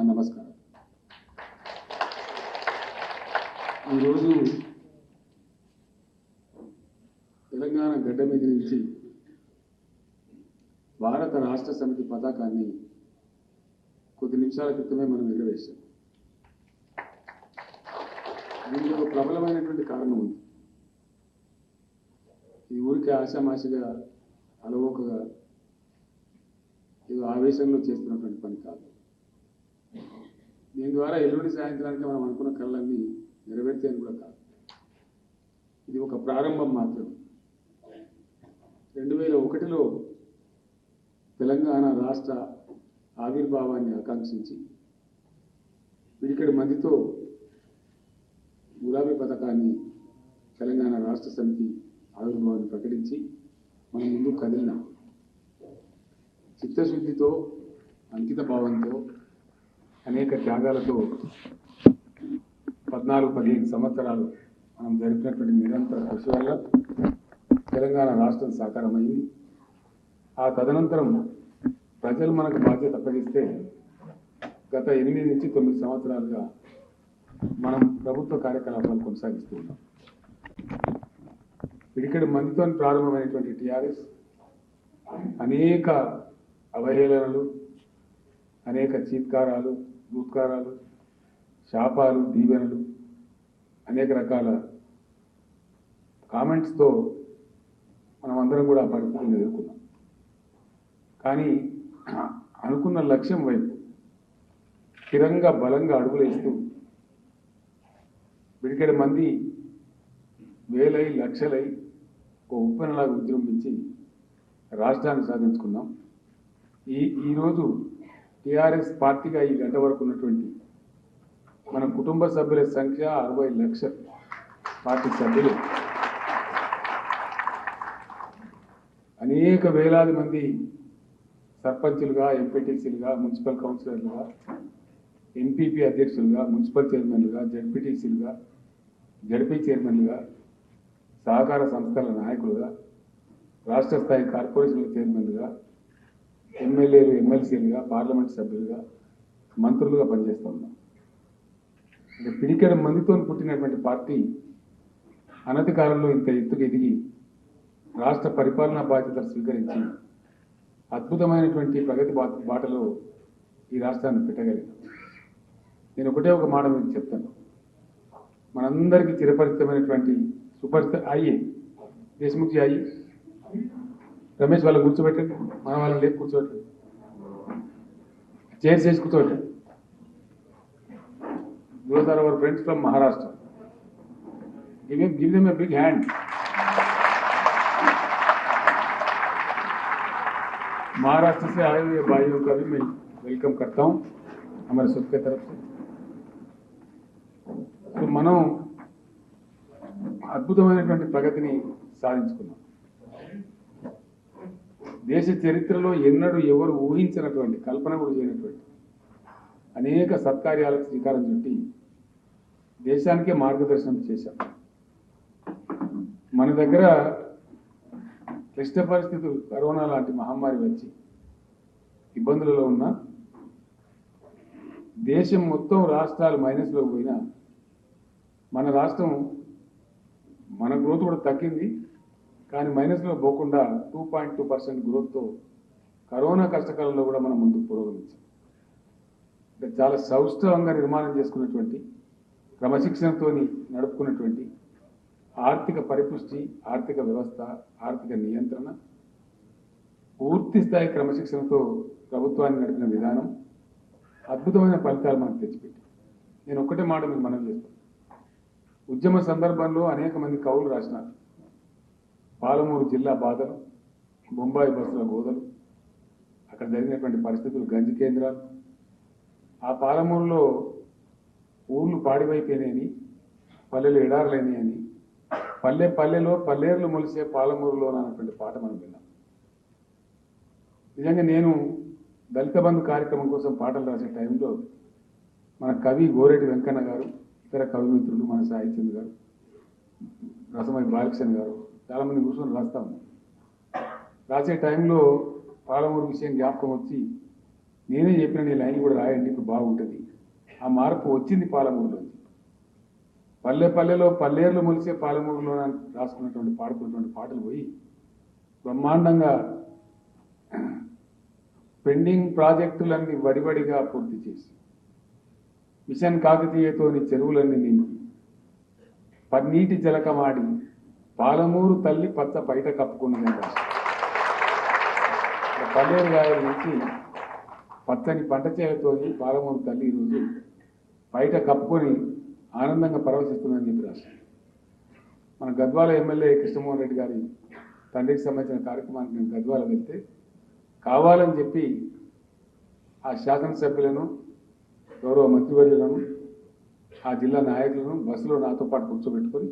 నమస్కారం. ఈరోజు తెలంగాణ గడ్డ మీద నుంచి భారత రాష్ట్ర సమితి పతాకాన్ని కొద్ది నిమిషాల క్రితమే మనం ఎగరవేశాం. దీనికి ఒక ప్రబలమైనటువంటి కారణం ఉంది. ఈ ఊరికి ఆశామాషిగా అలవోకగా ఏదో ఆవేశంలో చేస్తున్నటువంటి పని కాదు. దీని ద్వారా ఎల్లుండి సాయంత్రానికి మనం అనుకున్న కళ్ళన్నీ నెరవేర్తేని కూడా కాదు. ఇది ఒక ప్రారంభం మాత్రమే. 2001లో తెలంగాణ రాష్ట్ర ఆవిర్భావాన్ని ఆకాంక్షించి పిడికెడు మందితో గులాబీ పథకాన్ని తెలంగాణ రాష్ట్ర సమితి ఆవిర్భావాన్ని ప్రకటించి మనం ముందు కదిలినాం. చిత్తశుద్ధితో, అంకిత భావంతో, అనేక త్యాగాలతో 14-15 సంవత్సరాలు మనం జరిపినటువంటి నిరంతర కృషి వల్ల తెలంగాణ రాష్ట్రం సాకారమైంది. ఆ తదనంతరం ప్రజలు మనకు బాధ్యత అప్పగిస్తే గత 8 నుంచి 9 సంవత్సరాలుగా మనం ప్రభుత్వ కార్యకలాపాలు కొనసాగిస్తూ ఉన్నాం. పిడికెడు మందితో ప్రారంభమైనటువంటి టీఆర్ఎస్ అనేక అవహేళనలు, అనేక చీత్కారాలు, భూత్కారాలు, శాపాలు, దీవెనలు, అనేక రకాల కామెంట్స్తో మనం అందరం కూడా ఆ పరిస్థితులను ఎదుర్కొన్నాం. కానీ అనుకున్న లక్ష్యం వైపు స్థిరంగా బలంగా అడుగులేస్తూ పిడికెడు మంది వేలై లక్షలై ఒక ఉప్పెనలాగా విజృంభించి రాష్ట్రాన్ని సాధించుకున్నాం. ఈరోజు టీఆర్ఎస్ పార్టీగా ఈ గంట వరకు ఉన్నటువంటి మన కుటుంబ సభ్యుల సంఖ్య 60 లక్షలు. పార్టీ సభ్యులు అనేక వేలాది మంది సర్పంచులుగా, ఎంపీటీసీలుగా, మున్సిపల్ కౌన్సిలర్లుగా, ఎంపీపీ అధ్యక్షులుగా, మున్సిపల్ చైర్మన్లుగా, జడ్పీటీసీలుగా, జడ్పీ చైర్మన్లుగా, సహకార సంస్థల నాయకులుగా, రాష్ట్ర స్థాయి కార్పొరేషన్ల చైర్మన్లుగా, ఎమ్మెల్యేలు, ఎమ్మెల్సీలుగా, పార్లమెంట్ సభ్యులుగా, మంత్రులుగా పనిచేస్తూ ఉన్నాం. అంటే పిడికెడు మందితో పుట్టినటువంటి పార్టీ అనతి కాలంలో ఇంత ఎత్తుకు ఎదిగి రాష్ట్ర పరిపాలనా బాధ్యతలు స్వీకరించి అద్భుతమైనటువంటి ప్రగతి బాటలో ఈ రాష్ట్రాన్ని పెట్టగలిగాం. నేను ఒక మాట మీకు చెప్తాను. మనందరికీ చిరపరిచితమైనటువంటి సుపరిచిత అయ్యి దేశముఖి అయ్యి రమేష్ వాళ్ళని కూర్చోబెట్టండి, మన వాళ్ళని లేపు కూర్చోబెట్టండి, చైర్స్ చేసి కూర్చోబెట్టండి. Those are our friends from Maharashtra. Give them a big hand. Maharashtra से आए हुए भाइयों का भी मैं वेलकम करता हूँ हमारे सब के तरफ से. तो మనం అద్భుతమైనటువంటి ప్రగతిని సాధించుకున్నాం. దేశ చరిత్రలో ఎన్నడూ ఎవరు ఊహించినటువంటి, కల్పన కూడా చేయనటువంటి అనేక సత్కార్యాలకు శ్రీకారం చుట్టి దేశానికే మార్గదర్శనం చేశాం. మన దగ్గర క్లిష్ట పరిస్థితులు, కరోనా లాంటి మహమ్మారి వచ్చి ఇబ్బందులలో ఉన్న దేశం మొత్తం రాష్ట్రాలు మైనస్లో పోయినా మన రాష్ట్రం, మన గ్రోత్ కూడా తగ్గింది. కానీ మైనస్లో పోకుండా 2.2% గ్రోత్తో కరోనా కష్టకాలంలో కూడా మనం ముందుకు పురోగమించాం. అంటే చాలా సౌష్ఠవంగా నిర్మాణం చేసుకున్నటువంటి, క్రమశిక్షణతో నడుపుకున్నటువంటి ఆర్థిక పరిపుష్టి, ఆర్థిక వ్యవస్థ, ఆర్థిక నియంత్రణ, పూర్తి స్థాయి క్రమశిక్షణతో ప్రభుత్వాన్ని నడిపిన విధానం అద్భుతమైన ఫలితాలు మనకు తెచ్చిపెట్టి. నేను ఒక్కటే మాట మీకు మనవి చేస్తాను. ఉద్యమ సందర్భంలో అనేక మంది కవులు రాసినారు. పాలమూరు జిల్లా బాధలు, బొంబాయి బస్సుల గోదలు, అక్కడ జరిగినటువంటి పరిస్థితులు, గంజి కేంద్రాలు, ఆ పాలమూరులో ఊళ్ళు పాడివైపోయినాయని, పల్లెలు ఎడారులేని అని, పల్లె పల్లెలో పల్లేరులు మొలిసే పాలమూరులో అన్నటువంటి పాట మనం విన్నాం. నిజంగా నేను దళిత బంధు కార్యక్రమం కోసం పాటలు రాసే టైంలో మన కవి గోరెటి వెంకన్న గారు, ఇతర కవి మిత్రులు, మన సాహిత్యం గారు, రసమై బాలకృష్ణ గారు చాలామంది కూర్చొని రాస్తా ఉన్నాం. రాసే టైంలో పాలమూరు విషయం జ్ఞాపకం వచ్చి నేనే చెప్పిన నీ లైన్ కూడా రాయండి ఇప్పుడు బాగుంటుంది. ఆ మార్పు వచ్చింది పాలమూరులో. పల్లె పల్లెలో పల్లేర్లు మొలిసే పాలమూరులో రాసుకున్నటువంటి పాడుకున్నటువంటి పాటలు పోయి బ్రహ్మాండంగా పెండింగ్ ప్రాజెక్టులన్నీ వడివడిగా పూర్తి చేసి మిషన్ కాకతీయతోని చెరువులన్నీ నింపి పన్నీటి జలకమాడి పాలమూరు తల్లి పచ్చ బయట కప్పుకున్నదని రాశారు. పల్లేరు గాయల నుంచి పచ్చని పంట చేలతోని పాలమూరు తల్లి ఈరోజు బయట కప్పుకొని ఆనందంగా పరవశిస్తుందని చెప్పి రాశారు. మన గద్వాల ఎమ్మెల్యే కృష్ణమోహన్ రెడ్డి గారి తండ్రికి సంబంధించిన కార్యక్రమానికి నేను గద్వాల వెళ్తే కావాలని చెప్పి ఆ శాసనసభ్యులను గౌరవ మంత్రివర్యులను ఆ జిల్లా నాయకులను బస్సులో నాతో పాటు కూర్చోబెట్టుకొని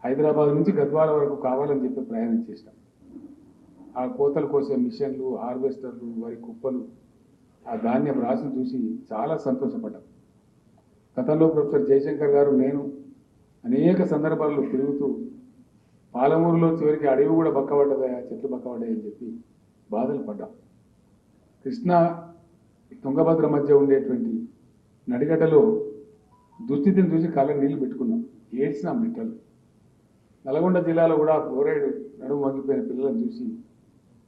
హైదరాబాద్ నుంచి గద్వాల వరకు కావాలని చెప్పి ప్రయాణం చేశాం. ఆ కోతలు కోసే మిషన్లు, హార్వెస్టర్లు, వరి కుప్పలు, ఆ ధాన్యం రాశిని చూసి చాలా సంతోషపడ్డాం. గతంలో ప్రొఫెసర్ జయశంకర్ గారు నేను అనేక సందర్భాల్లో తిరుగుతూ పాలమూరులో చివరికి అడవి కూడా బక్కబడ్డదా, చెట్లు బక్కబడ్డాయని చెప్పి బాధలు పడ్డాం. కృష్ణా తుంగభద్ర మధ్య ఉండేటువంటి నడిగడ్డలో దుస్థితిని చూసి కళ్ళ నీళ్లు పెట్టుకున్నాం, ఏడ్చినాం బిడ్డలు. నల్గొండ జిల్లాలో కూడా ఫ్లోరైడ్ నడుము వంగిపోయిన పిల్లలను చూసి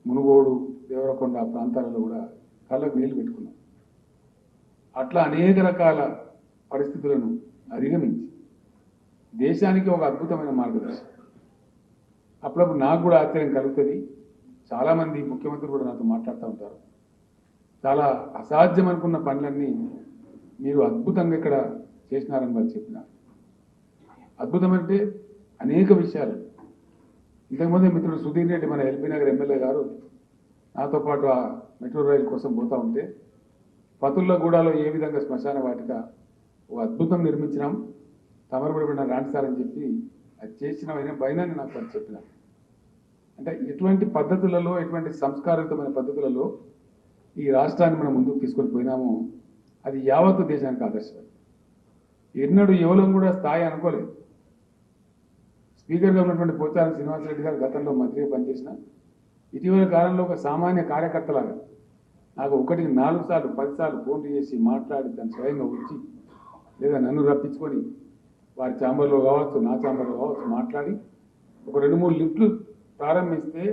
మునుగోడు, దేవరకొండ ప్రాంతాలలో కూడా కళ్ళకు నీళ్లు పెట్టుకున్నాం. అట్లా అనేక రకాల పరిస్థితులను అధిగమించి దేశానికి ఒక అద్భుతమైన మార్గదర్శనం. అప్పుడప్పుడు నాకు కూడా ఆశ్చర్యం కలుగుతుంది. చాలామంది ముఖ్యమంత్రులు కూడా నాతో మాట్లాడుతూ ఉంటారు. చాలా అసాధ్యం అనుకున్న పనులన్నీ మీరు అద్భుతంగా ఇక్కడ చేసినారని వాళ్ళు చెప్పినారు. అద్భుతం అంటే అనేక విషయాలు. ఇంతకుముందు మిత్రుడు సుధీర్ రెడ్డి మన ఎల్బీ నగర్ ఎమ్మెల్యే గారు నాతో పాటు ఆ మెట్రో రైలు కోసం పోతూ ఉంటే పతుల్లగూడలో ఏ విధంగా శ్మశాన వాటిక ఓ అద్భుతం నిర్మించినాం, తమరుబడిన రాంటి సార్ అని చెప్పి అది చేసిన పైన నాకు అది చెప్పినారు. అంటే ఎటువంటి పద్ధతులలో, ఎటువంటి సంస్కారయుతమైన పద్ధతులలో ఈ రాష్ట్రాన్ని మనం ముందుకు తీసుకొని పోయినామో అది యావత్తు దేశానికి ఆదర్శం. ఎన్నడూ ఎవరం కూడా స్థాయి అనుకోలేదు. స్పీకర్గా ఉన్నటువంటి పోచారం శ్రీనివాసరెడ్డి గారు గతంలో మంత్రిగా పనిచేసిన ఇటీవల కాలంలో ఒక సామాన్య కార్యకర్తలాగా నాకు 1కి 4 సార్లు 10 సార్లు ఫోన్లు చేసి మాట్లాడి తను స్వయంగా వచ్చి లేదా నన్ను రప్పించుకొని వారి ఛాంబర్లో కావచ్చు, నా ఛాంబర్లో కావచ్చు మాట్లాడి ఒక 2-3 లిఫ్ట్లు ప్రారంభిస్తే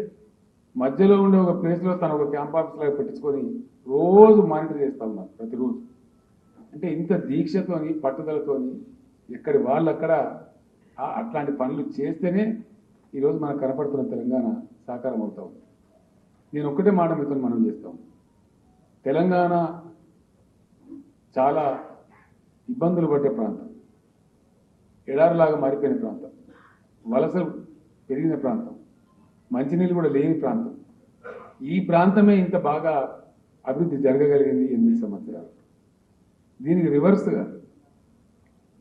మధ్యలో ఉండే ఒక ప్లేస్లో తను ఒక క్యాంప్ ఆఫీస్ లాగా పెట్టించుకొని రోజు మానిటర్ చేస్తూ ఉన్నారు ప్రతిరోజు. అంటే ఇంత దీక్షతోని, పట్టుదలతోని ఎక్కడి వాళ్ళు అక్కడ అట్లాంటి పనులు చేస్తేనే ఈరోజు మనకు కనపడుతున్న తెలంగాణ సాకారం అవుతా ఉంది. నేను ఒక్కటే మాట మీతో మనం చేస్తాం. తెలంగాణ చాలా ఇబ్బందులు పడ్డే ప్రాంతం, ఎడారిలాగా మారిపోయిన ప్రాంతం, వలసలు పెరిగిన ప్రాంతం, మంచినీళ్ళు కూడా లేని ప్రాంతం. ఈ ప్రాంతమే ఇంత బాగా అభివృద్ధి జరగగలిగింది 8 సంవత్సరాలు. దీనికి రివర్స్గా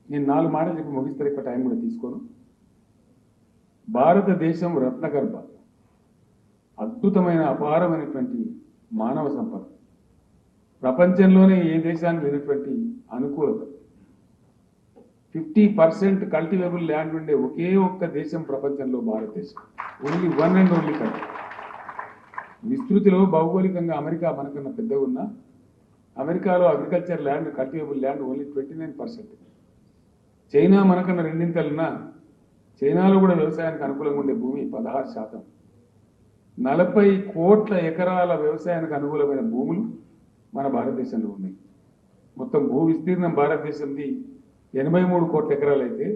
నేను 4 మాటలు చెప్పి ముగిస్తారు, ఎక్కువ టైం కూడా తీసుకోను. భారతదేశం రత్నగర్భ, అద్భుతమైన అపారమైనటువంటి మానవ సంపద, ప్రపంచంలోనే ఏ దేశానికి లేనటువంటి అనుకూలత, 50% కల్టివేబుల్ ల్యాండ్ ఉండే ఒకే ఒక్క దేశం ప్రపంచంలో భారతదేశం. Only one and only country. విస్తృతిలో భౌగోళికంగా అమెరికా మనకన్నా పెద్దగా ఉన్నా అమెరికాలో agriculture land, cultivable land only 29%. China మనకన్నా 2 చైనాలో కూడా వ్యవసాయానికి అనుకూలంగా ఉండే భూమి 16%. 40 కోట్ల ఎకరాల వ్యవసాయానికి అనుకూలమైన భూములు మన భారతదేశంలో ఉన్నాయి. మొత్తం భూ విస్తీర్ణం భారతదేశంది 83 కోట్ల ఎకరాలు అయితే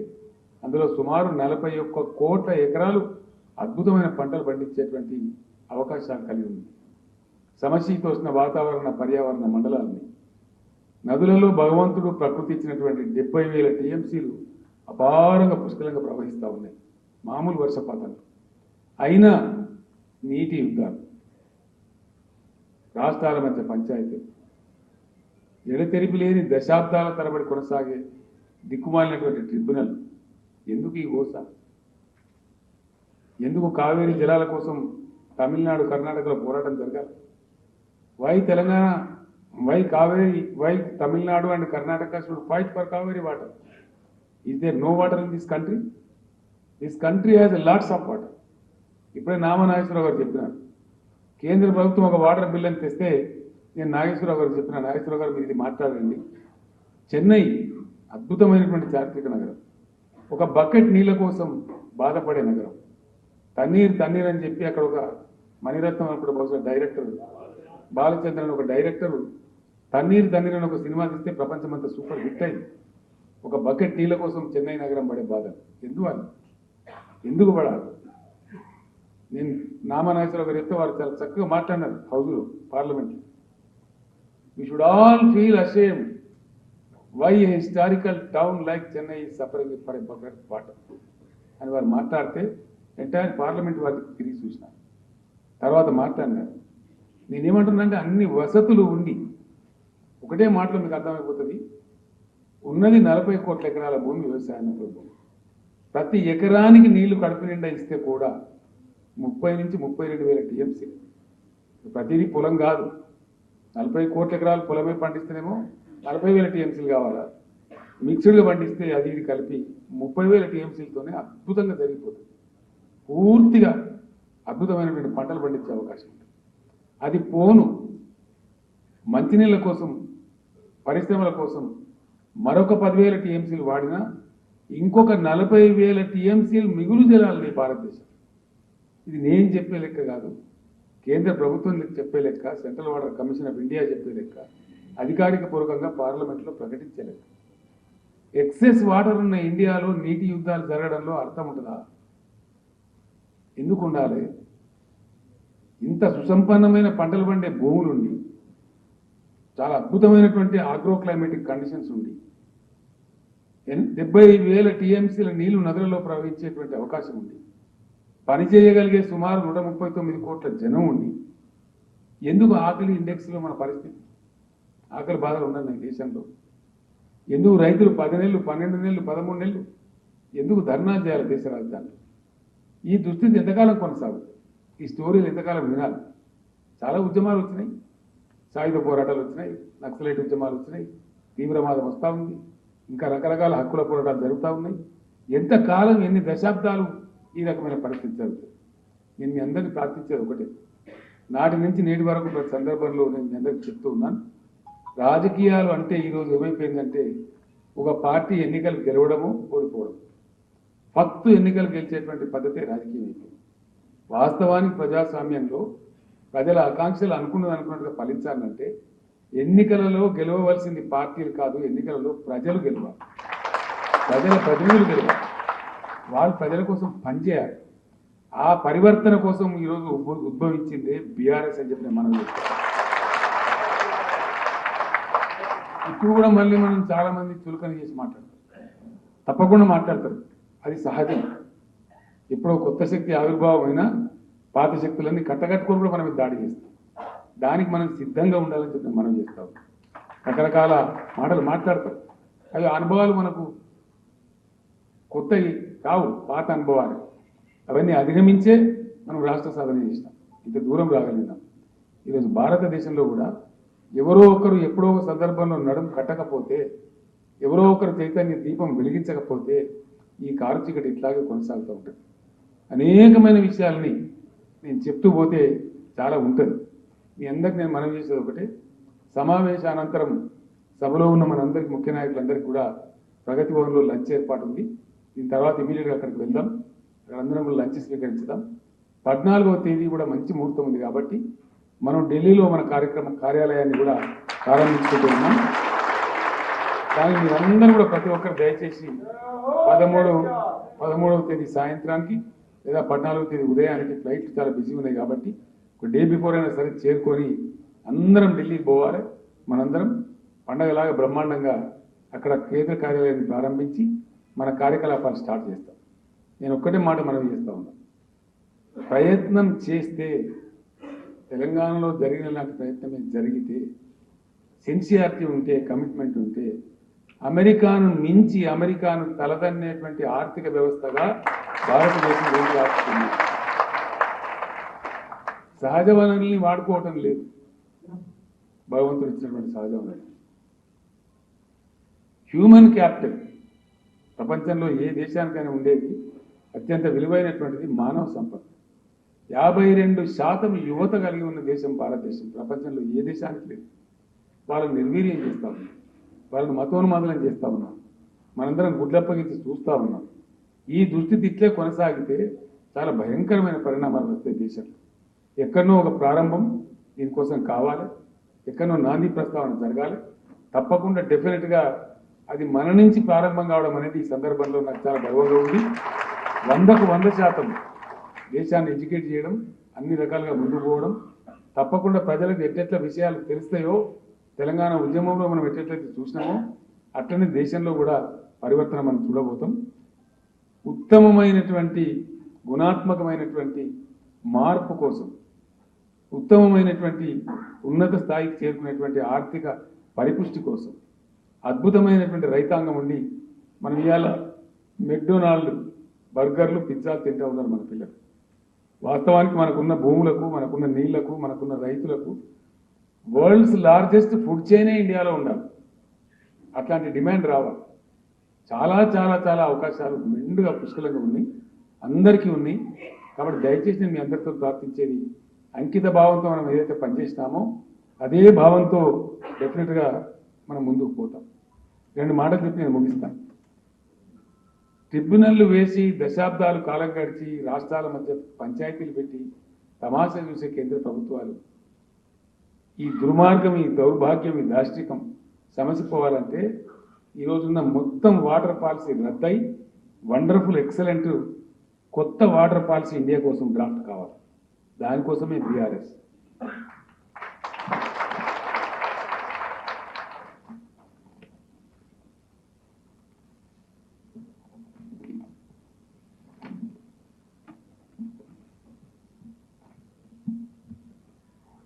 అందులో సుమారు 41 కోట్ల ఎకరాలు అద్భుతమైన పంటలు పండించేటువంటి అవకాశాలు కలిగి ఉంది. సమశీతోష్ణ వాతావరణ పర్యావరణ మండలాలని, నదులలో భగవంతుడు ప్రకృతి ఇచ్చినటువంటి 70,000 టీఎంసీలు అపారంగా పుష్కలంగా ప్రవహిస్తూ ఉన్నాయి మామూలు వర్షపాతాలు. అయినా నీటి యుద్ధాలు, రాష్ట్రాల మధ్య పంచాయతీ, ఎడతెరిపి లేని దశాబ్దాల తరబడి కొనసాగే దిక్కుమాలినటువంటి ట్రిబ్యునల్. ఎందుకు ఈ గోస? ఎందుకు కావేరీ జలాల కోసం తమిళనాడు, కర్ణాటకలో పోరాటం జరగాలి? Why Telangana, why Kaveri, why Tamil Nadu and Karnataka should fight for Kaveri water? Is there no water in this country? This country has a lots of water. ఇప్పుడే నామనాగేశ్వరరావు గారు చెప్పినారు, కేంద్ర ప్రభుత్వం ఒక వాటర్ బిల్ అని తెస్తే నేను నాగేశ్వరరావు గారు చెప్పిన, నాగేశ్వరరావు గారు మీరు ఇది మాట్లాడండి. చెన్నై అద్భుతమైనటువంటి చారిత్రక నగరం, ఒక బకెట్ నీళ్ళ కోసం బాధపడే నగరం. తన్నీర్ తన్నీర్ అని చెప్పి అక్కడ ఒక మణిరత్నం అప్పుడు బహుశా డైరెక్టర్ బాలచంద్రన్ ఒక డైరెక్టర్ తన్నీర్ తన్నీర్ అని ఒక సినిమా తీస్తే ప్రపంచమంతా సూపర్ హిట్ అయింది. ఒక బకెట్ నీళ్ళ కోసం చెన్నై నగరం పడే బాధ ఎందుకు పడాలి? నేను నామనాగేశ్వరరావు గారు చెప్తే వారు చాలా చక్కగా మాట్లాడినారు హౌస్లో, పార్లమెంట్లో. We should all feel ashamed why a historical town like Chennai is suffering for a bucket water అని వారు మాట్లాడితే ఎంటైర్ పార్లమెంట్ వారికి తిరిగి చూసినారు. తర్వాత మాట్లాడినారు. నేనేమంటున్నానంటే అన్ని వసతులు ఉండి ఒకటే మాటలో మీకు అర్థమైపోతుంది. ఉన్నది 40 కోట్ల ఎకరాల భూమి వ్యవసాయానికి, ప్రతి ఎకరానికి నీళ్లు కడుపు నిండా ఇస్తే కూడా 30 నుంచి 32 వేల టీఎంసీ. ప్రతిదీ పొలం కాదు, 40 కోట్ల ఎకరాలు పొలమే పండిస్తేనేమో 40 వేల టీఎంసీలు కావాలా, మిక్స్డ్గా పండిస్తే అది ఇది కలిపి 30 వేల టీఎంసీలతోనే అద్భుతంగా జరిగిపోతుంది. పూర్తిగా అద్భుతమైనటువంటి పంటలు పండించే అవకాశం ఉంటుంది. అది పోను మంచినీళ్ళ కోసం, పరిశ్రమల కోసం మరొక 10,000 టీఎంసీలు వాడినా ఇంకొక 40,000 టీఎంసీలు మిగులు జలాలి భారతదేశం. ఇది నేను చెప్పే లెక్క కాదు, కేంద్ర ప్రభుత్వం చెప్పే లెక్క, central water commission of India చెప్పే లెక్క, అధికారిక పూర్వకంగా పార్లమెంట్లో ప్రకటించే లెక్క. ఎక్సెస్ వాటర్ ఉన్న ఇండియాలో నీటి యుద్ధాలు జరగడంలో అర్థం ఉంటుందా? ఎందుకు ఉండాలి? ఇంత సుసంపన్నమైన పంటలు పండే భూములుండి, చాలా అద్భుతమైనటువంటి ఆగ్రో క్లైమేటిక్ కండిషన్స్ ఉండి 70,000 టీఎంసీల నీళ్లు నదులలో ప్రవహించేటువంటి అవకాశం ఉంది, పని చేయగలిగే సుమారు 139 కోట్ల జనం ఉండి ఎందుకు ఆకలి ఇండెక్స్లో మన పరిస్థితి, ఆకలి బాధలు ఉన్నాయి ఈ దేశంలో? ఎందుకు రైతులు 10 నెలలు, 12 నెలలు, 13 నెలలు ఎందుకు ధర్నాలు చేయాలి దేశ రాజధానిలో? ఈ దుస్థితి ఎంతకాలం కొనసాగుతుంది? ఈ స్టోరీలు ఎంతకాలం వినాలి? చాలా ఉద్యమాలు వచ్చినాయి, సాయుధ పోరాటాలు వచ్చినాయి, నక్సలైట్ ఉద్యమాలు వచ్చినాయి, తీవ్రవాదం వస్తూ ఉంది, ఇంకా రకరకాల హక్కుల పోరాటాలు జరుగుతూ ఉన్నాయి. ఎంతకాలం, ఎన్ని దశాబ్దాలు ఈ రకమైన పరిస్థితి జరుగుతుంది? నేను మీ అందరినీ ప్రార్థించేది ఒకటే, నాటి నుంచి నేటి వరకు ప్రతి సందర్భంలో నేను మీ అందరికీ చెప్తూ ఉన్నాను, రాజకీయాలు అంటే ఈరోజు ఏమైపోయిందంటే ఒక పార్టీ ఎన్నికలు గెలవడము, ఓడిపోవడం, ఫక్తు ఎన్నికలు గెలిచేటువంటి పద్ధతే రాజకీయం అయిపోయింది. వాస్తవానికి ప్రజాస్వామ్యంలో ప్రజల ఆకాంక్షలు అనుకున్నట్టుగా ఫలించాలంటే ఎన్నికలలో గెలవవలసింది పార్టీలు కాదు, ఎన్నికలలో ప్రజలు గెలవాలి, ప్రజల ప్రతినిధులు గెలవాలి, వాళ్ళు ప్రజల కోసం పనిచేయాలి. ఆ పరివర్తన కోసం ఈరోజు ఉద్భవించింది బీఆర్ఎస్ అని చెప్పి మనం ఇప్పుడు కూడా మళ్ళీ మనం చాలా మంది చులకన చేసి మాట్లాడతారు, తప్పకుండా మాట్లాడతారు, అది సహజం. ఎప్పుడో కొత్త శక్తి ఆవిర్భావం అయినా పాత శక్తులన్నీ కట్టగట్టుకొని కూడా మనం దాడి చేస్తాం. దానికి మనం సిద్ధంగా ఉండాలని చెప్పి మనం చేస్తాం. రకరకాల మాటలు మాట్లాడతారు, అవి అనుభవాలు మనకు కొత్తవి కావు, పాత అనుభవాలు. అవన్నీ అధిగమించే మనం రాష్ట్ర సాధన చేసినాం, ఇంత దూరం రాగలిగినాం. ఈరోజు భారతదేశంలో కూడా ఎవరో ఒకరు ఎప్పుడో ఒక సందర్భంలో నడుము కట్టకపోతే, ఎవరో ఒకరు చైతన్య దీపం వెలిగించకపోతే ఈ కారు చీకటి ఇట్లాగే కొనసాగుతూ ఉంటుంది. అనేకమైన విషయాలని నేను చెప్తూ పోతే చాలా ఉంటుంది. మీ అందరికి నేను మనవి చేసేది ఒకటే, సమావేశానంతరం సభలో ఉన్న మనందరికి, ముఖ్య నాయకులందరికీ కూడా ప్రగతి భవన్లో లంచ్ ఏర్పాటు ఉంది. దీని తర్వాత ఇమీడియట్గా అక్కడికి వెళ్దాం, అక్కడ అందరం కూడా లంచ్ స్వీకరించుదాం. 14వ తేదీ కూడా మంచి ముహూర్తం ఉంది కాబట్టి మనం ఢిల్లీలో మన కార్యాలయాన్ని కూడా ప్రారంభించుకుంటూ ఉన్నాం. కానీ మీరందరూ కూడా ప్రతి ఒక్కరు దయచేసి 13వ తేదీ సాయంత్రానికి లేదా 14వ తేదీ ఉదయానికి ఫ్లైట్లు చాలా బిజీ ఉన్నాయి కాబట్టి ఒక డే బిఫోర్ అయినా సరే చేరుకొని అందరం ఢిల్లీకి పోవాలి. మనందరం పండగలాగా బ్రహ్మాండంగా అక్కడ కేంద్ర కార్యాలయాన్ని ప్రారంభించి మన కార్యకలాపాలు స్టార్ట్ చేస్తాం. నేను ఒక్కటే మాట మనవి చేస్తా ఉన్నా, ప్రయత్నం చేస్తే తెలంగాణలో జరిగిన లాంటి ప్రయత్నమే జరిగితే, సిన్సియారిటీ ఉంటే, కమిట్మెంట్ ఉంటే, అమెరికాను మించి, అమెరికాను తలదన్నేటువంటి ఆర్థిక వ్యవస్థగా భారతదేశం రాస్తుంది. సహజ వనరుల్ని వాడుకోవటం లేదు, భగవంతుడు ఇచ్చినటువంటి సహజ వనరులు. హ్యూమన్ క్యాపిటల్ ప్రపంచంలో ఏ దేశానికైనా ఉండేది అత్యంత విలువైనటువంటిది మానవ సంపద. 52% యువత కలిగి ఉన్న దేశం భారతదేశం. ప్రపంచంలో ఏ దేశానికి లేదు. వాళ్ళని నిర్వీర్యం చేస్తా ఉన్నాం, వాళ్ళని మతోన్మాదనం చేస్తా ఉన్నాం, మనందరం గుడ్లప్పగించి చూస్తూ ఉన్నాం. ఈ దుస్థితి ఇట్లే కొనసాగితే చాలా భయంకరమైన పరిణామాలు వస్తాయి దేశంలో. ఎక్కడనో ఒక ప్రారంభం దీనికోసం కావాలి, ఎక్కడనో నాంది ప్రస్తావన జరగాలి. తప్పకుండా డెఫినెట్గా అది మన నుంచి ప్రారంభం కావడం అనేది ఈ సందర్భంలో నాకు చాలా గర్వంగా ఉంది. 100కు 100% దేశాన్ని ఎడ్యుకేట్ చేయడం, అన్ని రకాలుగా ముందుకు పోవడం, తప్పకుండా ప్రజలకు ఎట్లెట్ల విషయాలు తెలుస్తాయో, తెలంగాణ ఉద్యమంలో మనం ఎట్లెట్లయితే చూసినామో అట్లనే దేశంలో కూడా పరివర్తన మనం చూడబోతాం. ఉత్తమమైనటువంటి గుణాత్మకమైనటువంటి మార్పు కోసం, ఉత్తమమైనటువంటి ఉన్నత స్థాయికి చేరుకునేటువంటి ఆర్థిక పరిపుష్టి కోసం అద్భుతమైనటువంటి రైతాంగం ఉండి మనం ఇవాళ మెక్డొనాల్డ్ బర్గర్లు పిజ్జాలు తింటూ ఉన్నారు మన పిల్లలు. వాస్తవానికి మనకున్న భూములకు, మనకున్న నీళ్లకు, మనకున్న రైతులకు వరల్డ్స్ లార్జెస్ట్ ఫుడ్ చైనే ఇండియాలో ఉండాలి. అట్లాంటి డిమాండ్ రావాలి. చాలా చాలా చాలా అవకాశాలు మెండుగా పుష్కలంగా ఉన్నాయి, అందరికీ ఉన్నాయి. కాబట్టి దయచేసి నేను మీ అందరితో ప్రార్థించేది, అంకిత భావంతో మనం ఏదైతే పనిచేసినామో అదే భావంతో డెఫినెట్గా మనం ముందుకు పోతాం. 2 మాటలు చెప్పి నేను ముగిస్తాను. ట్రిబ్యునల్లు వేసి దశాబ్దాలు కాలం గడిచి రాష్ట్రాల మధ్య పంచాయతీలు పెట్టి తమాషా చూసే కేంద్ర ప్రభుత్వాలు ఈ దుర్మార్గం, ఈ దౌర్భాగ్యం, ఈ దాష్టికం సమసిపోవాలంటే ఈరోజున్న మొత్తం వాటర్ పాలసీ రద్దై వండర్ఫుల్ ఎక్సలెంట్ కొత్త వాటర్ పాలసీ ఇండియా కోసం డ్రాఫ్ట్ కావాలి. దానికోసమే బీఆర్ఎస్.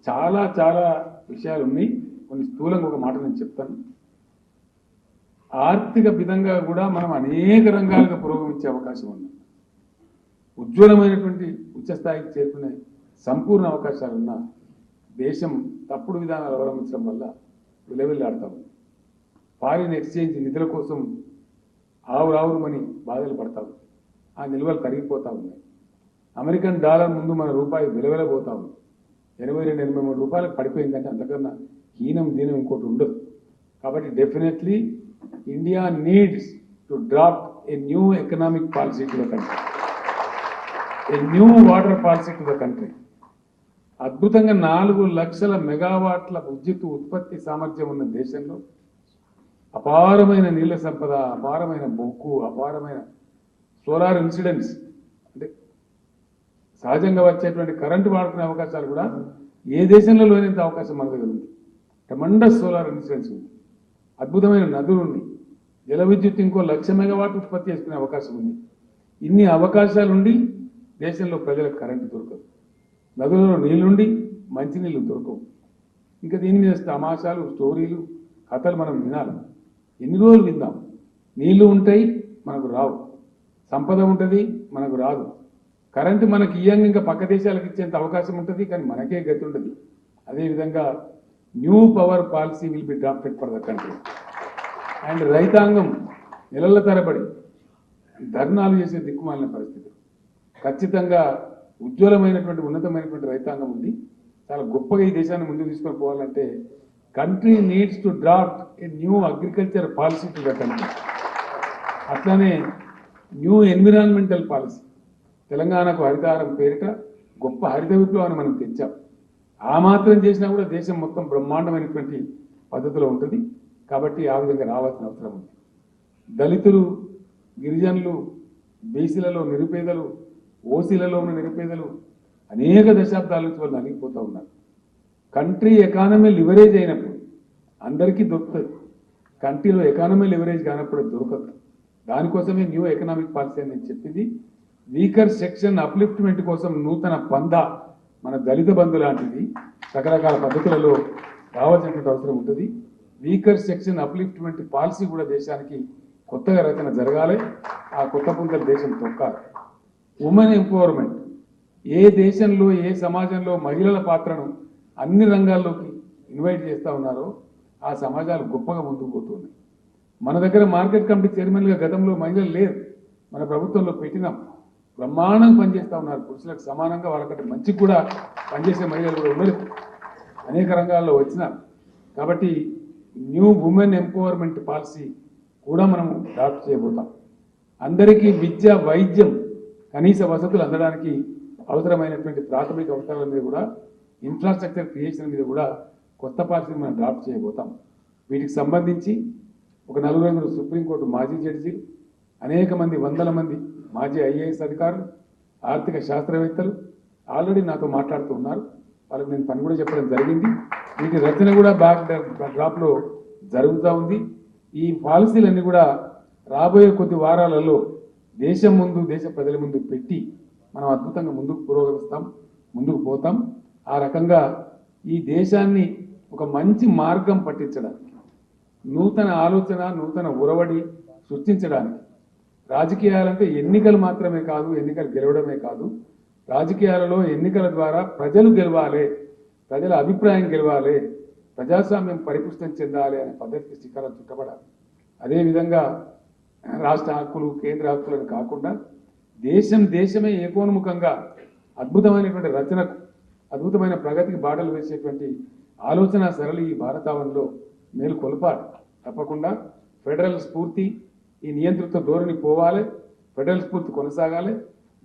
చాలా చాలా విషయాలు ఉన్నాయి. కొన్ని స్థూలంగా ఒక మాట నేను చెప్తాను. ఆర్థిక విధంగా కూడా మనం అనేక రంగాలుగా పురోగమించే అవకాశం ఉంది. ఉజ్వలమైనటువంటి ఉచ్చస్థాయికి చేరుకునే సంపూర్ణ అవకాశాలున్న దేశం తప్పుడు విధానాలు అవలంబించడం వల్ల విలవిల్లాడుతూ ఉంది. ఫారిన్ ఎక్స్చేంజ్ నిధుల కోసం ఆవురావురమని బాధలు పడతాము. ఆ నిల్వలు కరిగిపోతూ ఉన్నాయి. అమెరికన్ డాలర్ ముందు మన రూపాయి విలవిలబోతా ఉంది. 82-83 రూపాయలకు పడిపోయిందంటే అంతకన్నా హీనం దీనం ఇంకోటి ఉండదు. కాబట్టి definitely India needs to draft a new economic policy to the country, a new water policy to the country. అద్భుతంగా 4 లక్షల మెగావాట్ల విద్యుత్ ఉత్పత్తి సామర్థ్యం ఉన్న దేశంలో అపారమైన నీళ్ల సంపద, అపారమైన బొగ్గు, అపారమైన సోలార్ ఇన్సిడెంట్స్ అంటే సహజంగా వచ్చేటువంటి కరెంటు వాడుకునే అవకాశాలు కూడా ఏ దేశంలో లేనంత అవకాశం మన దగ్గర ఉంది. ట్రెమండస్ సోలార్ ఇన్సిడెంట్స్ ఉంది. అద్భుతమైన నదులు ఉన్నాయి. జల విద్యుత్ ఇంకో 1,00,000 మెగావాట్ ఉత్పత్తి చేసుకునే అవకాశం ఉంది. ఇన్ని అవకాశాలు ఉండి దేశంలో ప్రజలకు కరెంటు దొరకదు. నదులలో నీళ్లుండి మంచినీళ్ళు దొరకవు. ఇంకా దీని మీద తమాషాలు, స్టోరీలు, కథలు మనం వినాలి. ఎన్ని రోజులు విందాం? నీళ్లు ఉంటాయి, మనకు రావు. సంపద ఉంటుంది, మనకు రాదు. కరెంటు మనకి ఇయ్యంగా ఇంకా పక్క దేశాలకు ఇచ్చేంత అవకాశం ఉంటుంది, కానీ మనకే గతి ఉంటుంది. అదేవిధంగా new power policy will be drafted for the country. And రైతాంగం నెలల తరబడి ధర్నాలు చేసే దిక్కుమాలిన పరిస్థితి. ఖచ్చితంగా ఉజ్వలమైనటువంటి ఉన్నతమైనటువంటి రైతాంగం ఉంది. చాలా గొప్పగా ఈ దేశాన్ని ముందుకు తీసుకొని పోవాలంటే country needs to draft a new agriculture policy to the country. అట్లానే న్యూ ఎన్విరాన్మెంటల్ పాలసీ. తెలంగాణకు హరితహారం పేరిట గొప్ప హరిత విప్లవాన్ని మనం తెచ్చాం. ఆ మాత్రం చేసినా కూడా దేశం మొత్తం బ్రహ్మాండమైనటువంటి పద్ధతిలో ఉంటుంది. కాబట్టి ఆ విధంగా రావాల్సిన అవసరం ఉంది. దళితులు, గిరిజనులు, బీసీలలో నిరుపేదలు, ఓసీలలో ఉన్న నిరుపేదలు అనేక దశాబ్దాల నుంచి వాళ్ళు నలిగిపోతూ ఉన్నారు. కంట్రీ ఎకానమీ లివరేజ్ అయినప్పుడు అందరికీ దొరుకుతుంది. కంట్రీలో ఎకానమీ లివరేజ్ కానప్పుడు దొరకదు. దానికోసమే న్యూ ఎకనామిక్ పాలసీ అని నేను చెప్పింది. వీకర్ సెక్షన్ అప్లిఫ్ట్మెంట్ కోసం నూతన పంద మన దళిత బంధు లాంటిది రకరకాల పద్ధతులలో రావాల్సినటువంటి అవసరం ఉంటుంది. వీకర్ సెక్షన్ అప్లిఫ్ట్మెంట్ పాలసీ కూడా దేశానికి కొత్తగా రచన జరగాలి. ఆ కొత్త పుంతలు దేశం తొక్కాలి. Women empowerment. ఏ దేశంలో, ఏ సమాజంలో మహిళల పాత్రను అన్ని రంగాల్లోకి ఇన్వైట్ చేస్తూ ఉన్నారో ఆ సమాజాలు గొప్పగా ముందుకు పోతున్నాయి. మన దగ్గర మార్కెట్ కమిటీ చైర్మన్గా గతంలో మహిళలు లేరు. మన ప్రభుత్వంలో పెట్టినాం. బ్రహ్మాండంగా పనిచేస్తూ ఉన్నారు. పురుషులకు సమానంగా వాళ్ళకంటే మంచి కూడా పనిచేసే మహిళలు కూడా ఉన్నారు, అనేక రంగాల్లో వచ్చినారు. కాబట్టి న్యూ ఉమెన్ ఎంపవర్మెంట్ పాలసీ కూడా మనం డ్రాఫ్ట్ చేయబోతాం. అందరికీ విద్య, వైద్యం, కనీస వసతులు అందడానికి అవసరమైనటువంటి ప్రాథమిక అవసరాల మీద కూడా, ఇన్ఫ్రాస్ట్రక్చర్ క్రియేషన్ మీద కూడా కొత్త పాలసీ మనం డ్రాఫ్ట్ చేయబోతాం. వీటికి సంబంధించి ఒక 4 సుప్రీంకోర్టు మాజీ జడ్జీలు, అనేక మంది, వందల మంది మాజీ ఐఏఎస్ అధికారులు, ఆర్థిక శాస్త్రవేత్తలు ఆల్రెడీ నాతో మాట్లాడుతూ ఉన్నారు. వాళ్ళకి నేను పని కూడా చెప్పడం జరిగింది. వీటి రచన కూడా డ్రాప్లో జరుగుతూ ఉంది. ఈ పాలసీలన్నీ కూడా రాబోయే కొద్ది వారాలలో దేశం ముందు, దేశ ప్రజల ముందు పెట్టి మనం అద్భుతంగా ముందుకు పురోగమిస్తాం, ముందుకు పోతాం. ఆ రకంగా ఈ దేశాన్ని ఒక మంచి మార్గం పట్టించడానికి, నూతన ఆలోచన, నూతన ఉరవడి సృష్టించడానికి, రాజకీయాలంటే ఎన్నికలు మాత్రమే కాదు, ఎన్నికలు గెలవడమే కాదు, రాజకీయాలలో ఎన్నికల ద్వారా ప్రజలు గెలవాలి, ప్రజల అభిప్రాయం గెలవాలి, ప్రజాస్వామ్యం పరిపుష్టం చెందాలి అనే పద్ధతికి శ్రీకారం చుట్టబడాలి. అదేవిధంగా రాష్ట్ర హక్కులు, కేంద్ర హక్కులను కాకుండా దేశమే ఏకోన్ముఖంగా అద్భుతమైనటువంటి రచనకు, అద్భుతమైన ప్రగతికి బాటలు వేసేటువంటి ఆలోచన సరళి ఈ భారతావనిలో మేలుకొల్పాలి. తప్పకుండా ఫెడరల్ స్ఫూర్తి, ఈ నియంత్రిత ధోరణి పోవాలి, ఫెడరల్ స్ఫూర్తి కొనసాగాలి.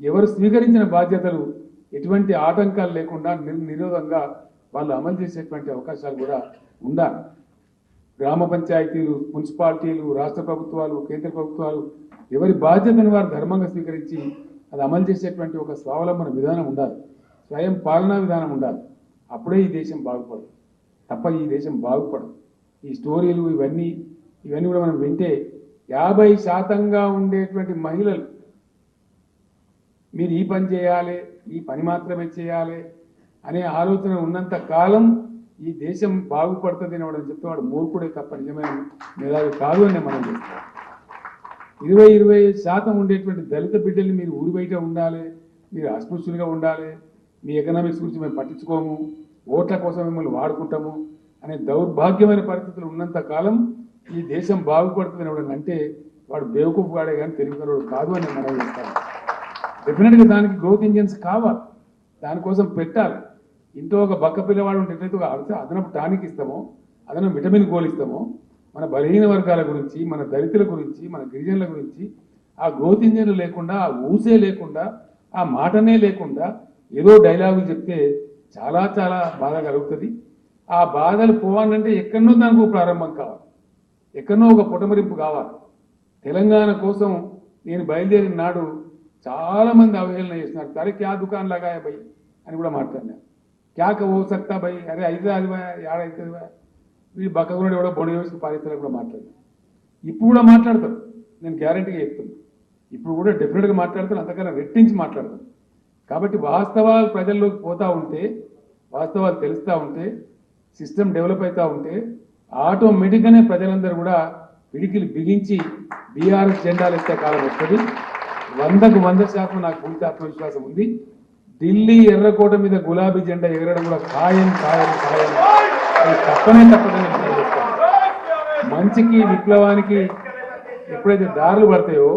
ఎవరు స్వీకరించిన బాధ్యతలు ఎటువంటి ఆటంకాలు లేకుండా నిరోధంగా వాళ్ళు అమలు చేసేటువంటి అవకాశాలు కూడా ఉండాలి. గ్రామ పంచాయతీలు, మున్సిపాలిటీలు, రాష్ట్ర ప్రభుత్వాలు, కేంద్ర ప్రభుత్వాలు ఎవరి బాధ్యతను వారు ధర్మంగా స్వీకరించి అది అమలు చేసేటువంటి ఒక స్వావలంబన విధానం ఉండాలి, స్వయం పాలనా విధానం ఉండాలి. అప్పుడే ఈ దేశం బాగుపడదు, తప్ప ఈ దేశం బాగుపడదు. ఈ స్టోరీలు ఇవన్నీ కూడా మనం వింటే 50% ఉండేటువంటి మహిళలు మీరు ఈ పని చేయాలి, ఈ పని మాత్రమే చేయాలి అనే ఆలోచన ఉన్నంత కాలం ఈ దేశం బాగుపడుతుంది అని వాడు చెప్తే వాడు మూర్ఖుడే తప్ప నిజమైన మేధావి కాదు అని మనం చేస్తాం. 20% ఉండేటువంటి దళిత బిడ్డల్ని మీరు ఊరి బయట ఉండాలి, మీరు అస్పృశ్యులుగా ఉండాలి, మీ ఎకనామిక్స్ గురించి మేము పట్టించుకోము, ఓట్ల కోసం మిమ్మల్ని వాడుకుంటాము అనే దౌర్భాగ్యమైన పరిస్థితులు ఉన్నంత కాలం ఈ దేశం బాగుపడుతుంది అని అంటే వాడు బేవకూఫ్ వాడే కానీ తెలివికలవాడు కాదు అని మనం చేస్తాం. డెఫినెట్గా దానికి గ్రోత్ ఇంజన్స్ కావాలి, దానికోసం పెట్టాలి. ఇంట్లో ఒక బక్క పిల్లవాడు ఉంటే ఎట్లయితే అదనపు టానిక్ ఇస్తామో, అదనపు విటమిన్ గోల్ ఇస్తామో, మన బలహీన వర్గాల గురించి, మన దళితుల గురించి, మన గిరిజనుల గురించి ఆ గ్రోత్ ఇంజన్లు లేకుండా, ఆ ఊసే లేకుండా, ఆ మాటనే లేకుండా ఏదో డైలాగులు చెప్తే చాలా చాలా బాధ కలుగుతుంది. ఆ బాధలు పోవాలంటే ఎక్కడనో దానికి ప్రారంభం కావాలి, ఎక్కడనో ఒక పుటమరింపు కావాలి. తెలంగాణ కోసం నేను బయలుదేరిన నాడు చాలామంది అవహేళన చేస్తున్నారు. సరే క్యా దుకాన్ లగాయ భయ్ అని కూడా మాట్లాడినారు. క్యా ఓ సక్తా భయ్, అరే అయితే అది ఏడైతుంది భయ, వీళ్ళు బక్కగున్నాడు ఎవడో బొడి వేసుకు పాలిస్తారు కూడా మాట్లాడారు. ఇప్పుడు కూడా మాట్లాడతారు, నేను గ్యారంటీగా చెప్తున్నాను. ఇప్పుడు కూడా డెఫినెట్గా మాట్లాడతారు, అంతకన్నా రెట్టించి మాట్లాడతారు. కాబట్టి వాస్తవాలు ప్రజల్లోకి పోతూ ఉంటే, వాస్తవాలు తెలుస్తూ ఉంటే, సిస్టమ్ డెవలప్ అవుతూ ఉంటే ఆటోమేటిక్గానే ప్రజలందరూ కూడా పిడికిలు బిగించి బీఆర్ఎస్ జెండాలు ఎత్తే కాలం వస్తుంది. 100% నాకు పూర్తి ఆత్మవిశ్వాసం ఉంది. ఢిల్లీ ఎర్రకోట మీద గులాబీ జెండా ఎగరడం కూడా ఖాయం. తప్పనే తప్పదని మంచికి, విప్లవానికి ఎప్పుడైతే దారులు పడతాయో,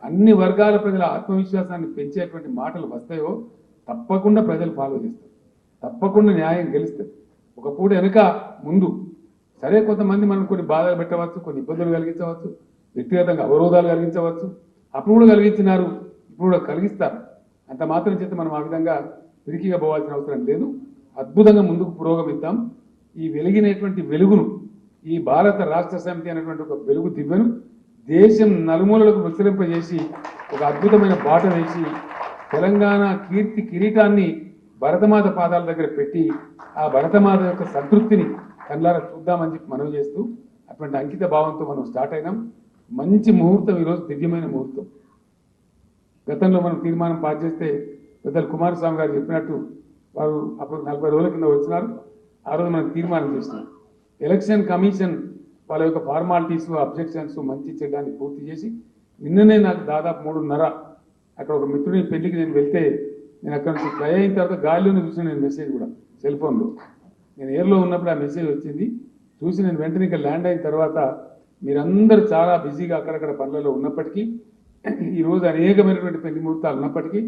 అన్ని వర్గాల ప్రజల ఆత్మవిశ్వాసాన్ని పెంచేటువంటి మాటలు వస్తాయో తప్పకుండా ప్రజలు ఫాలో చేస్తారు, తప్పకుండా న్యాయం గెలుస్తారు. ఒక పూట వెనుక ముందు సరే కొంతమంది మనం కొన్ని బాధలు పెట్టవచ్చు, కొన్ని ఇబ్బందులు కలిగించవచ్చు, వ్యక్తిగతంగా అవరోధాలు కలిగించవచ్చు. అప్పుడు కూడా కలిగించినారు, ఇప్పుడు కూడా కలిగిస్తారు. అంత మాత్రం చేత మనం ఆ విధంగా పిరికిగా పోవాల్సిన అవసరం లేదు. అద్భుతంగా ముందుకు పురోగమిద్దాం. ఈ వెలిగినటువంటి వెలుగును, ఈ భారత రాష్ట్ర సమితి అనేటువంటి ఒక వెలుగు దివ్యను దేశం నలుమూలలకు విస్తరింపజేసి ఒక అద్భుతమైన బాట వేసి తెలంగాణ కీర్తి కిరీటాన్ని భరతమాత పాదాల దగ్గర పెట్టి ఆ భరతమాత యొక్క సంతృప్తిని కళ్ళారా చూద్దామని చెప్పి మనం చేస్తూ అటువంటి అంకిత భావంతో మనం స్టార్ట్ అయినాం. మంచి ముహూర్తం, ఈరోజు దివ్యమైన ముహూర్తం. గతంలో మనం తీర్మానం పాస్ చేస్తే పెద్దలు కుమారస్వామి గారు చెప్పినట్టు వారు అప్పుడు 40 రోజుల కింద వచ్చినారు. ఆ రోజు మనం తీర్మానం చేస్తున్నాం. ఎలక్షన్ కమిషన్ వాళ్ళ యొక్క ఫార్మాలిటీస్, అబ్జెక్షన్స్ మంచి చేయడానికి పూర్తి చేసి నిన్ననే నాకు దాదాపు 3:30 అక్కడ ఒక మిత్రుని పెళ్లికి నేను వెళ్తే నేను అక్కడ నుంచి ఫ్లై అయిన తర్వాత గాలిలోనే చూసిన నేను మెసేజ్ కూడా సెల్ ఫోన్లో, నేను ఎయిర్లో ఉన్నప్పుడు ఆ మెసేజ్ వచ్చింది. చూసి నేను వెంటనే ఇక్కడ ల్యాండ్ అయిన తర్వాత మీరందరూ చాలా బిజీగా అక్కడక్కడ పనులలో ఉన్నప్పటికీ ఈరోజు అనేకమైనటువంటి పెళ్లి ముహూర్తాలు ఉన్నప్పటికీ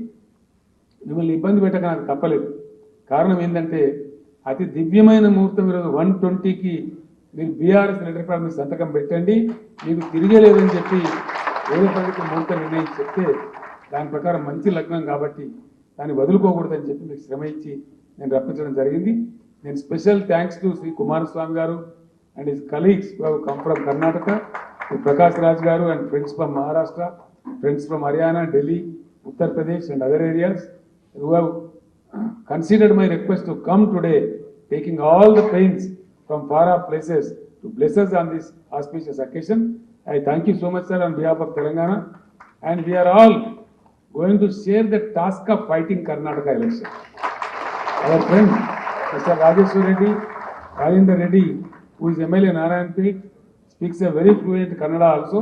మిమ్మల్ని ఇబ్బంది పెట్టక నాకు తప్పలేదు. కారణం ఏంటంటే అతి దివ్యమైన ముహూర్తం ఈరోజు 120కి మీరు బీఆర్ఎస్ లెటర్ ప్యాడ్ మీద సంతకం పెట్టండి, మీకు తిరిగేలేదని చెప్పి వేరే పనికి ముహూర్తం నిర్ణయించి చెప్తే దాని ప్రకారం మంచి లగ్నం కాబట్టి దాన్ని వదులుకోకూడదని చెప్పి మీకు శ్రమ ఇచ్చి నేను రప్పించడం జరిగింది. నేను special thanks to Shri Kumaraswamy garu and his colleagues who have come from Karnataka, Prakash Raj garu and friends from Maharashtra, friends from Haryana, Delhi, Uttar Pradesh and other areas who have considered my request to come today, taking all the pains from far off places to bless us on this auspicious occasion. I thank you so much, sir, on behalf of Telangana, and we are all going to share the task of fighting Karnataka election. Our friend, Mr. Rajeshwar Reddy, Rajendra Reddy, who is MLA Narayanpet, speaks a very fluent Kannada also,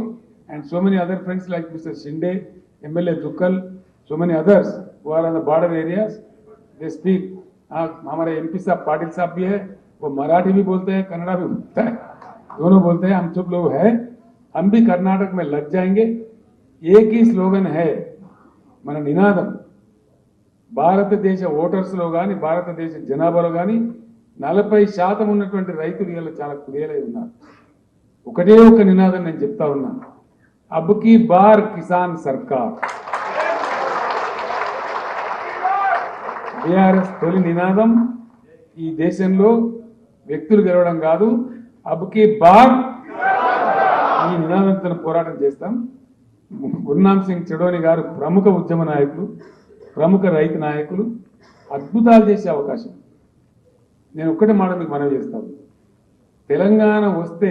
and so many other friends like Mr. Shinde, MLA Dukkal, so many others who are on the border areas, they speak. हमारे MP साहब पाटिल साहब भी है, वो मराठी भी बोलते हैं, कन्नड़ा भी बोलते हैं, दोनों बोलते हैं. हम सब लोग हैं, हम भी कर्नाटक में लग जाएंगे. एक ही स्लोगन है మన నినాదం. భారతదేశ ఓటర్స్లో కానీ భారతదేశ జనాభాలో కానీ 40% ఉన్నటువంటి రైతులు ఇలా చాలా కుదేలై ఉన్నారు. ఒకటే ఒక నినాదం నేను చెప్తా ఉన్నాను, अब की बार किसान सरकार. బీఆర్ఎస్ తొలి నినాదం ఈ దేశంలో వ్యక్తులు గెలవడం కాదు, अब की बार ఈ నినాదంతో పోరాటం చేస్తాం. గుర్నామ్ సింగ్ చెడోని గారు ప్రముఖ ఉద్యమ నాయకులు, ప్రముఖ రైతు నాయకులు, అద్భుతాలు చేసే అవకాశం. నేను ఒక్కటే మాట మీకు మనవి చేస్తాను, తెలంగాణ వస్తే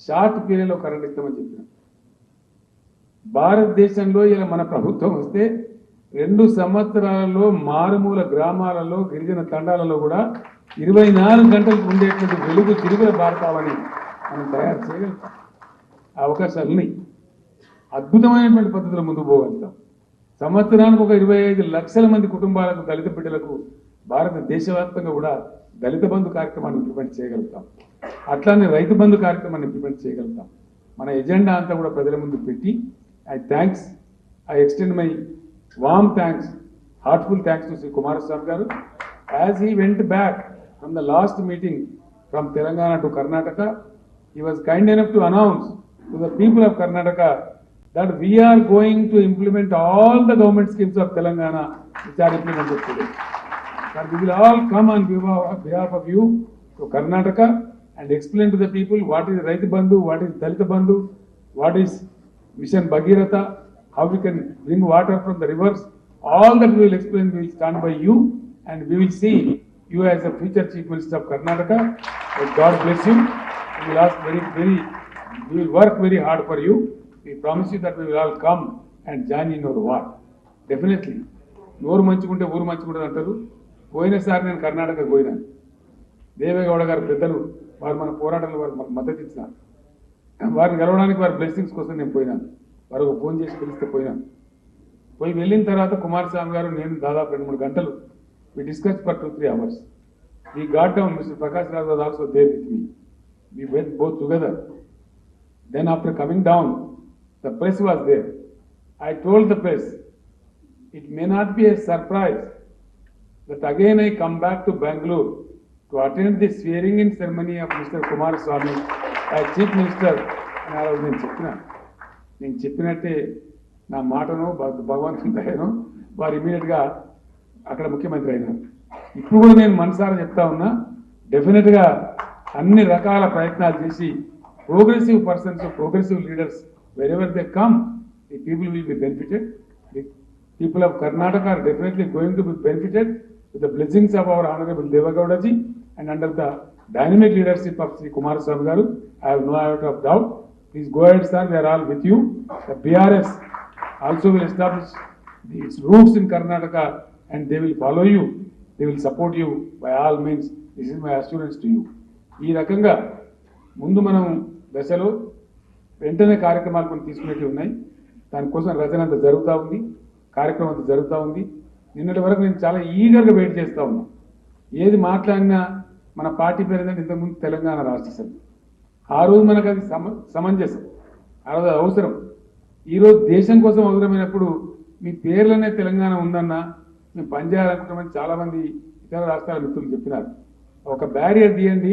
షార్ట్ పీరియడ్లో కరెంట్ ఇస్తామని చెప్పిన. భారతదేశంలో ఇలా మన ప్రభుత్వం వస్తే 2 సంవత్సరాలలో మారుమూల గ్రామాలలో గిరిజన తండాలలో కూడా 24 గంటలకు ఉండేటువంటి వెలుగు తిరుగుల భారతావని మనం తయారు చేయగలుగుతాం. ఆ అవకాశాలు ఉన్నాయి. అద్భుతమైనటువంటి పద్ధతిలో ముందుకు పోగలుగుతాం. సంవత్సరానికి ఒక 25 లక్షల మంది కుటుంబాలకు, దళిత బిడ్డలకు భారతదేశవ్యాప్తంగా కూడా దళిత బంధు కార్యక్రమాన్ని ఇంప్లిమెంట్ చేయగలుగుతాం. అట్లానే రైతు బంధు కార్యక్రమాన్ని ఇంప్లిమెంట్ చేయగలుగుతాం. మన ఎజెండా అంతా కూడా ప్రజల ముందు పెట్టి I extend my warm thanks, heartful thanks to Shri Kumaraswamy garu. As he went back from the last meeting from Telangana to Karnataka, he was kind enough to announce to the people of Karnataka that we are going to implement all the government schemes of Telangana which are implemented today. But we will all come on behalf of you to Karnataka and explain to the people what is Raitu Bandhu, what is Dalita Bandhu, what is Mission Bhagirath, how we can bring water from the rivers. All that we will explain, we will stand by you, and we will see you as a future Chief Minister of Karnataka. May God bless you. We will ask we will work very hard for you. We promise you that we will all come and join in your war. Definitely. నోరు మంచుకుంటే ఊరు మంచుకుంటుంది అంటారు. పోయినసారి నేను కర్ణాటకకు పోయినాను. దేవేగౌడ గారు పెద్దలు వారు మన పోరాటంలో వారు మనకు మద్దతు ఇచ్చినారు. వారిని గెలవడానికి వారి బ్లెస్సింగ్స్ కోసం నేను పోయినాను. వారు ఫోన్ చేసి పిలిస్తే పోయినాను. పోయి వెళ్ళిన తర్వాత కుమారస్వామి గారు నేను దాదాపు 2-3 గంటలు we discussed for 2-3 hours. We got down, Mr. Prakash Raj was also there with me. We went both together. Then after coming down, the press was there. I told the press, it may not be a surprise that again I come back to Bangalore to attend the swearing-in ceremony of Mr. Kumaraswamy as Chief Minister. నేను చెప్పినట్టే నా మాటను భగవంతుని దయను వారు ఇమీడియట్గా అక్కడ ముఖ్యమంత్రి అయినారు. ఇప్పుడు కూడా నేను మనసారా చెప్తా ఉన్నా, డెఫినెట్గా అన్ని రకాల ప్రయత్నాలు చేసి progressive persons, progressive leaders wherever they come, the people will be benefited. The people of Karnataka are definitely going to be benefited with the blessings of our Honorable Devagowda ji and under the dynamic leadership of Sri Kumaraswamy garu. I have no iota of doubt. Please go ahead, sir. We are all with you. The BRS also will establish its roots in Karnataka and they will follow you. They will support you by all means. This is my assurance to you. ఈ రకంగా ముందు మనం దశలో వెంటనే కార్యక్రమాలు మనం తీసుకునేవి ఉన్నాయి. దానికోసం రచన అంతా జరుగుతూ ఉంది, కార్యక్రమం అంతా జరుగుతూ ఉంది. నిన్నటి వరకు నేను చాలా ఈగర్గా వెయిట్ చేస్తూ ఉన్నా. ఏది మాట్లాడినా మన పార్టీ పేరు ఏంటంటే ఇంతకుముందు తెలంగాణ రాష్ట్ర సమితి. ఆ రోజు మనకు అది సమంజసం, ఆ రోజు అవసరం. ఈరోజు దేశం కోసం అవసరమైనప్పుడు మీ పేర్లనే తెలంగాణ ఉందన్నా మేము పనిచేయాలనుకుంటామని చాలామంది ఇతర రాష్ట్రాల మిత్రులు చెప్పినారు. ఒక బ్యారియర్ తీయండి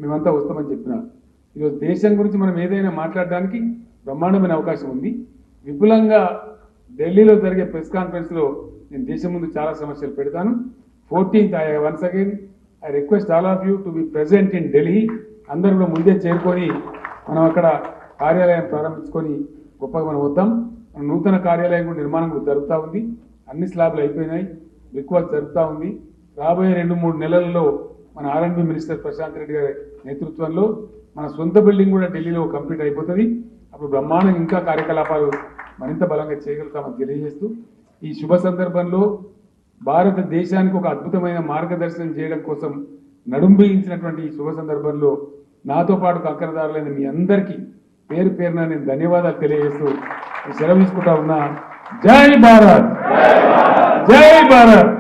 మేమంతా వస్తామని చెప్పినారు. ఈరోజు దేశం గురించి మనం ఏదైనా మాట్లాడడానికి బ్రహ్మాండమైన అవకాశం ఉంది. విపులంగా ఢిల్లీలో జరిగే ప్రెస్ కాన్ఫరెన్స్లో నేను దేశం ముందు చాలా సమస్యలు పెడతాను. 14th once again I request all of you to be present in Delhi. అందరూ కూడా ముందే చేరుకొని మనం అక్కడ కార్యాలయం ప్రారంభించుకొని గొప్పగా మనం వద్దాం. మన నూతన కార్యాలయం కూడా నిర్మాణం కూడా జరుగుతూ ఉంది. అన్ని స్లాబ్లు అయిపోయినాయి, బ్రిక్ వర్క్ జరుగుతూ ఉంది. రాబోయే 2-3 నెలల్లో మన R&B మినిస్టర్ ప్రశాంత్ రెడ్డి గారి నేతృత్వంలో మన సొంత బిల్డింగ్ కూడా ఢిల్లీలో కంప్లీట్ అయిపోతుంది. అప్పుడు బ్రహ్మాండంగా ఇంకా కార్యకలాపాలు మరింత బలంగా చేయగలుగుతామని తెలియజేస్తూ ఈ శుభ సందర్భంలో భారతదేశానికి ఒక అద్భుతమైన మార్గదర్శనం చేయడం కోసం నడుం బిగించినటువంటి ఈ శుభ సందర్భంలో నాతో పాటు కంకణదారులైన మీ అందరికీ పేరు పేరున నేను ధన్యవాదాలు తెలియజేస్తూ సెలవు తీసుకుంటా ఉన్నా. జై భారత్, జై భారత్.